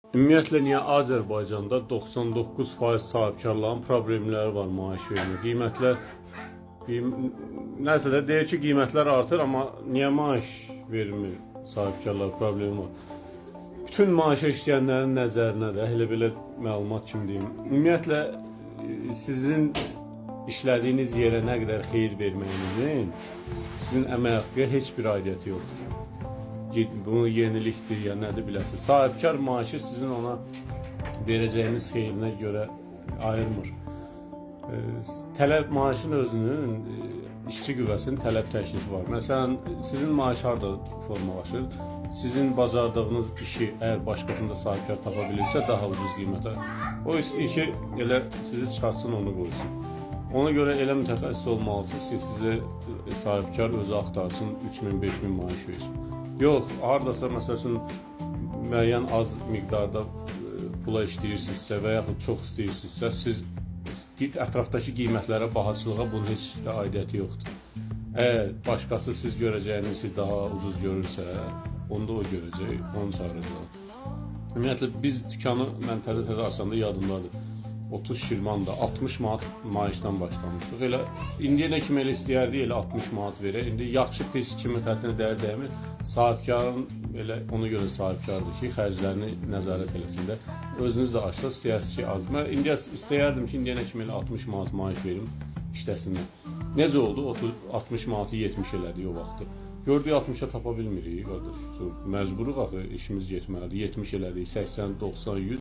Ümumiyyətlə, niyə Azərbaycanda 99% sahibkarların problemləri var maaş vermir? Nəsə də deyir ki, qiymətlər artır, amma niyə maaş vermir sahibkarlar problemi var? Bütün maaşa işləyənlərin nəzərinə də elə belə məlumat kimi deyim. Ümumiyyətlə, sizin işlədiyiniz yerə nə qədər xeyir verməyinizin sizin əmək haqqıya heç bir aidiyyəti yoxdur. Bunu yenilikdir ya nədir biləsiniz. Sahibkar maaşı sizin ona verəcəyiniz xeyrinə görə ayırmır. Tələb maaşın özünün işçi qüvvəsinin tələb təklifi var. Məsələn, sizin maaş harda formalaşır? Sizin bacardığınız işi əgər başqasında sahibkar tapa bilirsə daha ucuz qiymətə. O istəyir ki, elə sizi çıxartsın, onu qoysun. Ona görə elə mütəxəssis olmalısınız ki, sizi sahibkar özü axtarsın, 3000-5000 maaş versin. Yox, hardasa məsələn müəyyən az miqdarda pula işləyirsinizsə və yaxud çox istəyirsinizsə, siz ətrafdakı qiymətlərə, bahaçılığa bunun heç də aidiyyəti yoxdur. Əgər başqası siz görəcəyinizi daha ucuz görürsə, onda o görəcək, onu çağıracaq. Ümumiyyətlə, biz dükanı mən təzə açanda yadımdadır. 30 şirmanda 60 manat maaşdan başlamışdıq. Elə indiyənə kimi elə istəyərdik, elə 60 manat verə. İndi yaxşı pis kimi xətrinə dəyər dəymir. Sahibkarın elə ona görə sahibkardır ki, xərclərini nəzarət eləsin də. Özünüz də açsa istəyirsiniz ki, az. Mən indiyə istəyərdim ki, indiyənə kimi elə 60 manat maaş verim işləsinlər. Necə oldu? 60 manatı 70 elədik o vaxtı. Gördük 60-a tapa bilmirik qardaş. Məcburuq axı, işimiz getməlidir. 70 elədik, 80, 90, 100.